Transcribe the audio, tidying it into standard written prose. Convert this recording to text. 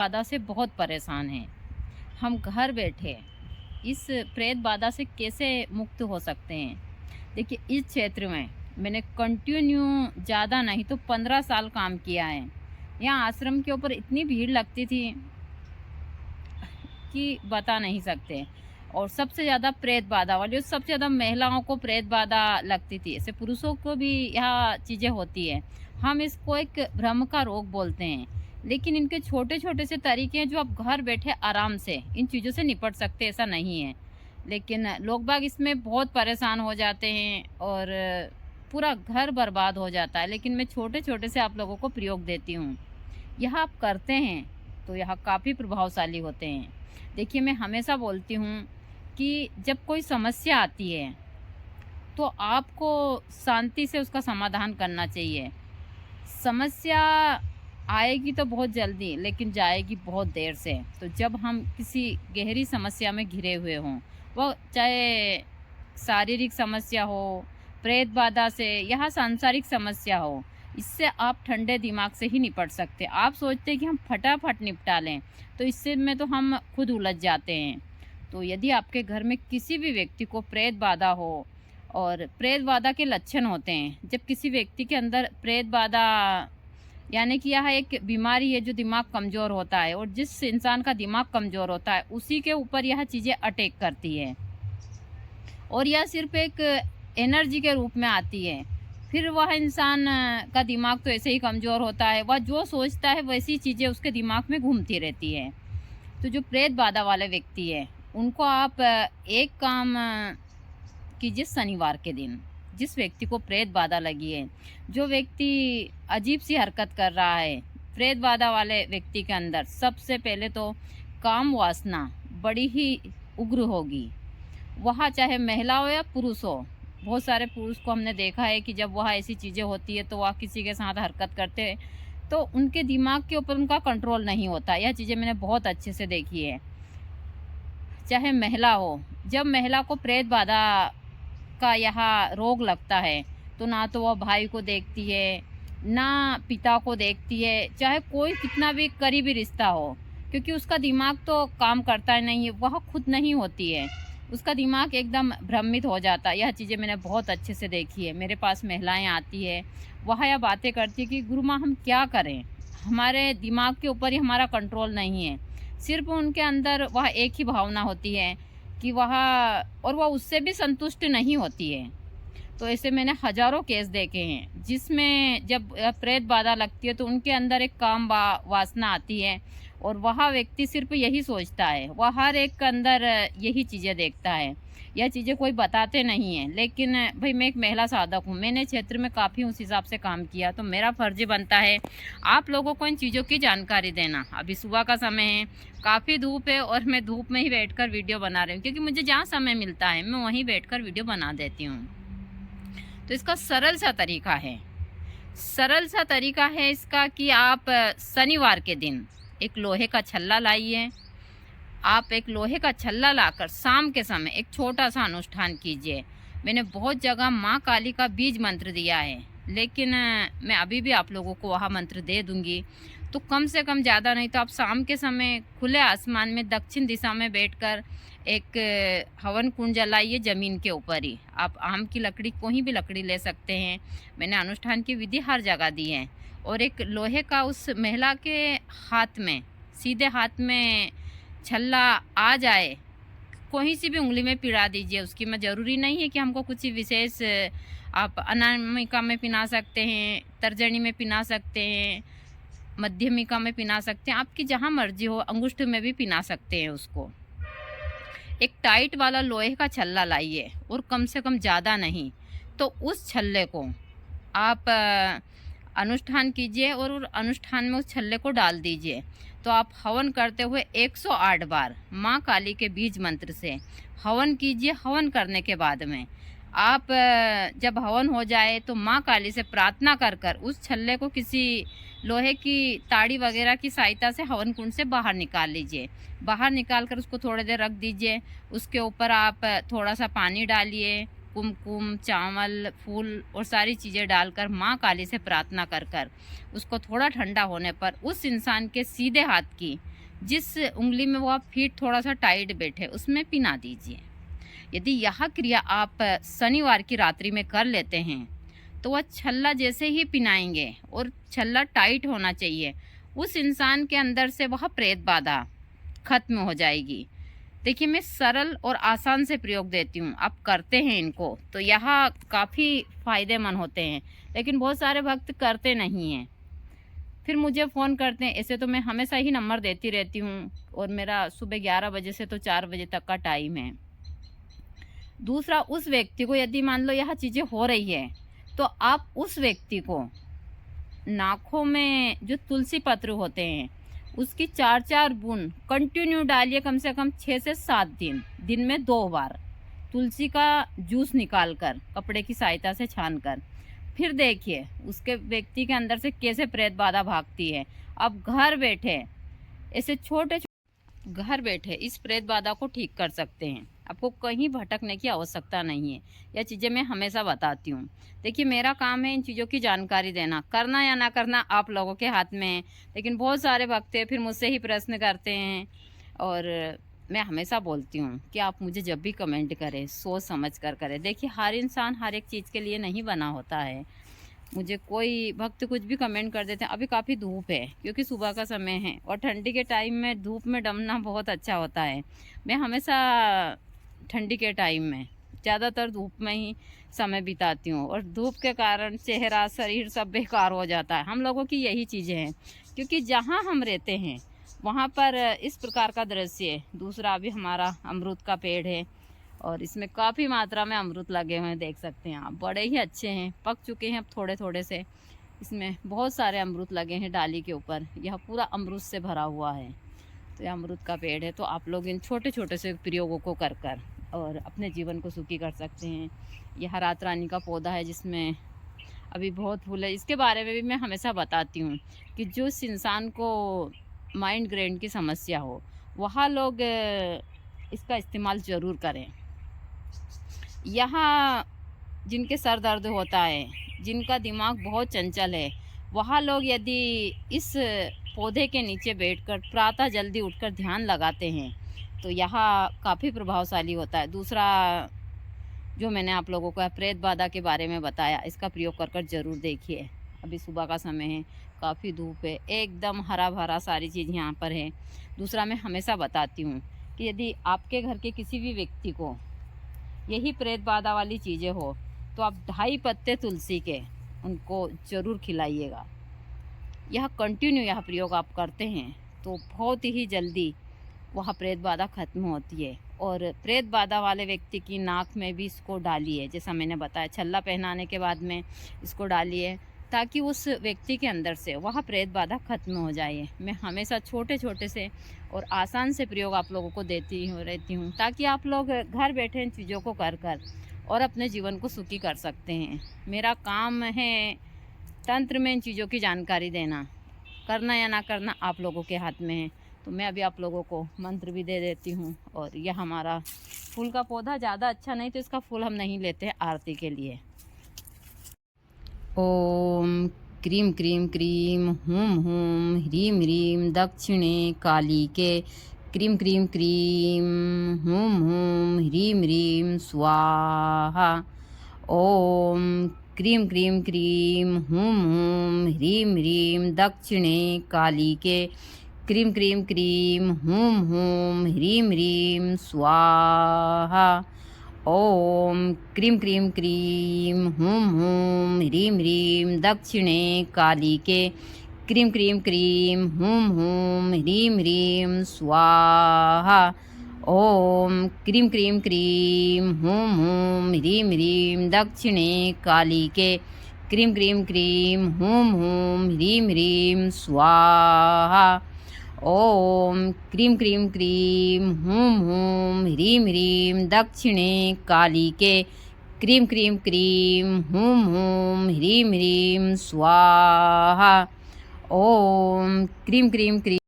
बाधा से बहुत परेशान हैं। हम घर बैठे इस प्रेत बाधा से कैसे मुक्त हो सकते हैं? देखिए, इस क्षेत्र में मैंने कंटिन्यू ज़्यादा नहीं तो 15 साल काम किया है। यहाँ आश्रम के ऊपर इतनी भीड़ लगती थी कि बता नहीं सकते। और सबसे ज़्यादा प्रेत बाधा वाली और सबसे ज़्यादा महिलाओं को प्रेत बाधा लगती थी। ऐसे पुरुषों को भी यह चीज़ें होती है। हम इसको एक भ्रम का रोग बोलते हैं। लेकिन इनके छोटे-छोटे से तरीके हैं जो आप घर बैठे आराम से इन चीज़ों से निपट सकते हैं, ऐसा नहीं है। लेकिन लोग बाग इसमें बहुत परेशान हो जाते हैं और पूरा घर बर्बाद हो जाता है। लेकिन मैं छोटे-छोटे से आप लोगों को प्रयोग देती हूँ। यह आप करते हैं तो यह काफ़ी प्रभावशाली होते हैं। देखिए, मैं हमेशा बोलती हूँ कि जब कोई समस्या आती है तो आपको शांति से उसका समाधान करना चाहिए। समस्या आएगी तो बहुत जल्दी, लेकिन जाएगी बहुत देर से। तो जब हम किसी गहरी समस्या में घिरे हुए हों, वो चाहे शारीरिक समस्या हो, प्रेत बाधा से या सांसारिक समस्या हो, इससे आप ठंडे दिमाग से ही निपट सकते हैं। आप सोचते हैं कि हम फटाफट निपटा लें, तो इससे में तो हम खुद उलझ जाते हैं। तो यदि आपके घर में किसी भी व्यक्ति को प्रेत बाधा हो और प्रेत बाधा के लक्षण होते हैं, जब किसी व्यक्ति के अंदर प्रेत बाधा यानी कि यह एक बीमारी है जो दिमाग कमज़ोर होता है, और जिस इंसान का दिमाग कमज़ोर होता है उसी के ऊपर यह चीज़ें अटैक करती है और यह सिर्फ एक एनर्जी के रूप में आती है। फिर वह इंसान का दिमाग तो ऐसे ही कमज़ोर होता है, वह जो सोचता है वैसी चीज़ें उसके दिमाग में घूमती रहती है। तो जो प्रेत बाधा वाले व्यक्ति है, उनको आप एक काम कीजिए शनिवार के दिन। जिस व्यक्ति को प्रेत बाधा लगी है, जो व्यक्ति अजीब सी हरकत कर रहा है, प्रेत बाधा वाले व्यक्ति के अंदर सबसे पहले तो काम वासना बड़ी ही उग्र होगी। वह चाहे महिला हो या पुरुष हो। बहुत सारे पुरुष को हमने देखा है कि जब वह ऐसी चीज़ें होती है तो वह किसी के साथ हरकत करते हैं, तो उनके दिमाग के ऊपर उनका कंट्रोल नहीं होता। यह चीज़ें मैंने बहुत अच्छे से देखी है। चाहे महिला हो, जब महिला को प्रेत बाधा का यह रोग लगता है, तो ना तो वह भाई को देखती है, ना पिता को देखती है, चाहे कोई कितना भी करीबी रिश्ता हो, क्योंकि उसका दिमाग तो काम करता ही नहीं है, वह खुद नहीं होती है। उसका दिमाग एकदम भ्रमित हो जाता है। यह चीज़ें मैंने बहुत अच्छे से देखी है। मेरे पास महिलाएँ आती है, वह यह बातें करती है कि गुरु माँ हम क्या करें? हमारे दिमाग के ऊपर ही हमारा कंट्रोल नहीं है। सिर्फ़ उनके अंदर वह एक ही भावना होती है कि वह उससे भी संतुष्ट नहीं होती है। तो ऐसे मैंने हज़ारों केस देखे हैं, जिसमें जब प्रेत बाधा लगती है तो उनके अंदर एक काम वासना आती है और वह व्यक्ति सिर्फ़ यही सोचता है, वह हर एक के अंदर यही चीज़ें देखता है। यह चीज़ें कोई बताते नहीं हैं, लेकिन भई मैं एक महिला साधक हूँ, मैंने क्षेत्र में काफ़ी उस हिसाब से काम किया, तो मेरा फ़र्ज़ बनता है आप लोगों को इन चीज़ों की जानकारी देना। अभी सुबह का समय है, काफ़ी धूप है और मैं धूप में ही बैठकर वीडियो बना रही हूँ, क्योंकि मुझे जहाँ समय मिलता है मैं वहीं बैठकर वीडियो बना देती हूँ। तो इसका सरल सा तरीका है, सरल सा तरीका है इसका कि आप शनिवार के दिन एक लोहे का छल्ला लाइए। आप एक लोहे का छल्ला लाकर शाम के समय एक छोटा सा अनुष्ठान कीजिए। मैंने बहुत जगह माँ काली का बीज मंत्र दिया है, लेकिन मैं अभी भी आप लोगों को वह मंत्र दे दूँगी। तो कम से कम ज़्यादा नहीं तो आप शाम के समय खुले आसमान में दक्षिण दिशा में बैठकर एक हवन कुंड जलाइए ज़मीन के ऊपर ही। आप आम की लकड़ी, कोई भी लकड़ी ले सकते हैं। मैंने अनुष्ठान की विधि हर जगह दी है। और एक लोहे का उस महिला के हाथ में, सीधे हाथ में छल्ला आ जाए, कोई सी भी उंगली में पिड़ा दीजिए उसकी। मैं ज़रूरी नहीं है कि हमको कुछ विशेष, आप अनामिका में पिना सकते हैं, तर्जनी में पिना सकते हैं, मध्यमिका में पिना सकते हैं, आपकी जहाँ मर्जी हो, अंगुष्ठ में भी पिना सकते हैं उसको। एक टाइट वाला लोहे का छल्ला लाइए और कम से कम ज़्यादा नहीं, तो उस छल्ले को आप अनुष्ठान कीजिए और अनुष्ठान में उस छल्ले को डाल दीजिए। तो आप हवन करते हुए 108 बार माँ काली के बीज मंत्र से हवन कीजिए। हवन करने के बाद में आप जब हवन हो जाए तो माँ काली से प्रार्थना कर कर उस छल्ले को किसी लोहे की ताड़ी वगैरह की सहायता से हवन कुंड से बाहर निकाल लीजिए। बाहर निकाल कर उसको थोड़ी देर रख दीजिए। उसके ऊपर आप थोड़ा सा पानी डालिए, कुमकुम, चावल, फूल और सारी चीज़ें डालकर माँ काली से प्रार्थना कर कर उसको थोड़ा ठंडा होने पर उस इंसान के सीधे हाथ की जिस उंगली में वो आप फीट थोड़ा सा टाइट बैठे उसमें पिना दीजिए। यदि यह क्रिया आप शनिवार की रात्रि में कर लेते हैं तो वह छल्ला जैसे ही पिनाएंगे और छल्ला टाइट होना चाहिए, उस इंसान के अंदर से वह प्रेत बाधा खत्म हो जाएगी। देखिए, मैं सरल और आसान से प्रयोग देती हूँ, आप करते हैं इनको तो यह काफ़ी फ़ायदेमंद होते हैं। लेकिन बहुत सारे भक्त करते नहीं हैं, फिर मुझे फ़ोन करते हैं। ऐसे तो मैं हमेशा ही नंबर देती रहती हूँ और मेरा सुबह 11 बजे से तो 4 बजे तक का टाइम है। दूसरा, उस व्यक्ति को यदि मान लो यह चीज़ें हो रही है तो आप उस व्यक्ति को नाखों में जो तुलसी पत्र होते हैं उसकी 4-4 बूंद कंटिन्यू डालिए, कम से कम 6 से 7 दिन, दिन में 2 बार तुलसी का जूस निकाल कर कपड़े की सहायता से छान कर, फिर देखिए उसके व्यक्ति के अंदर से कैसे प्रेत बाधा भागती है। अब घर बैठे ऐसे घर बैठे इस प्रेत बाधा को ठीक कर सकते हैं। आपको कहीं भटकने की आवश्यकता नहीं है। यह चीज़ें मैं हमेशा बताती हूँ। देखिए, मेरा काम है इन चीज़ों की जानकारी देना, करना या ना करना आप लोगों के हाथ में है। लेकिन बहुत सारे भक्त फिर मुझसे ही प्रश्न करते हैं और मैं हमेशा बोलती हूँ कि आप मुझे जब भी कमेंट करें सोच समझ कर करें। देखिए, हर इंसान हर एक चीज़ के लिए नहीं बना होता है। मुझे कोई भक्त कुछ भी कमेंट कर देते हैं। अभी काफ़ी धूप है क्योंकि सुबह का समय है और ठंडी के टाइम में धूप में डमना बहुत अच्छा होता है। मैं हमेशा ठंडी के टाइम में ज़्यादातर धूप में ही समय बिताती हूँ और धूप के कारण चेहरा शरीर सब बेकार हो जाता है। हम लोगों की यही चीज़ें हैं क्योंकि जहाँ हम रहते हैं वहाँ पर इस प्रकार का दृश्य है। दूसरा, अभी हमारा अमरूद का पेड़ है और इसमें काफ़ी मात्रा में अमरूद लगे हुए हैं, देख सकते हैं आप, बड़े ही अच्छे हैं, पक चुके हैं अब थोड़े थोड़े से। इसमें बहुत सारे अमरूद लगे हैं डाली के ऊपर, यह पूरा अमरूद से भरा हुआ है। तो यह अमरूद का पेड़ है। तो आप लोग इन छोटे छोटे से प्रयोगों को कर कर और अपने जीवन को सुखी कर सकते हैं। यह रात रानी का पौधा है जिसमें अभी बहुत फूल है। इसके बारे में भी मैं हमेशा बताती हूँ कि जो इस इंसान को माइंड ग्रेन की समस्या हो वह लोग इसका इस्तेमाल ज़रूर करें। यहाँ जिनके सर दर्द होता है, जिनका दिमाग बहुत चंचल है, वहाँ लोग यदि इस पौधे के नीचे बैठकर प्रातः जल्दी उठकर ध्यान लगाते हैं तो यह काफ़ी प्रभावशाली होता है। दूसरा, जो मैंने आप लोगों को प्रेत बाधा के बारे में बताया, इसका प्रयोग कर कर ज़रूर देखिए। अभी सुबह का समय है, काफ़ी धूप है, एकदम हरा भरा सारी चीज़ यहाँ पर है। दूसरा, मैं हमेशा बताती हूँ कि यदि आपके घर के किसी भी व्यक्ति को यही प्रेत बाधा वाली चीज़ें हो तो आप 2.5 पत्ते तुलसी के उनको ज़रूर खिलाइएगा। यह कंटिन्यू यह प्रयोग आप करते हैं तो बहुत ही जल्दी वह प्रेत बाधा खत्म होती है। और प्रेत बाधा वाले व्यक्ति की नाक में भी इसको डालिए, जैसा मैंने बताया, छल्ला पहनाने के बाद में इसको डालिए ताकि उस व्यक्ति के अंदर से वह प्रेत बाधा खत्म हो जाए। मैं हमेशा छोटे छोटे से और आसान से प्रयोग आप लोगों को देती रहती हूँ ताकि आप लोग घर बैठे इन चीज़ों को कर कर और अपने जीवन को सुखी कर सकते हैं। मेरा काम है तंत्र में इन चीज़ों की जानकारी देना, करना या ना करना आप लोगों के हाथ में है। तो मैं अभी आप लोगों को मंत्र भी दे देती हूँ। और यह हमारा फूल का पौधा ज़्यादा अच्छा नहीं तो इसका फूल हम नहीं लेते हैं आरती के लिए। ओम क्रीम क्रीम क्रीम हुम हुम ह्रीम ह्रीम दक्षिणे काली के क्रीम क्रीम क्रीम हुम हुम ह्रीम ह्रीम स्वाहा। ओम क्रीम क्रीम क्रीम हुम हुम ह्रीम ह्रीम दक्षिणे काली के क्रीम क्रीम क्रीम हुम हुम ह्रीम ह्रीम स्वाहा। ओम क्रीम क्रीम क्रीम हुम हुम ह्रीम ह्रीम दक्षिणे काली के क्रीम क्रीम क्रीम हुम हुम ह्रीम ह्रीम स्वाहा। ओम क्रीम क्रीम क्रीम हुम हुम ह्रीम ह्रीम दक्षिणे काली के क्रीम क्रीम क्रीम हुम हुम ह्रीम ह्रीम स्वाहा। ओम क्रीम क्रीम क्रीम हुम हुम ह्रीम ह्रीम दक्षिणे काली के क्रीम क्रीम क्रीम हुम हुम ह्रीम ह्रीम स्वाहा। ओम क्रीम क्रीम क्रीम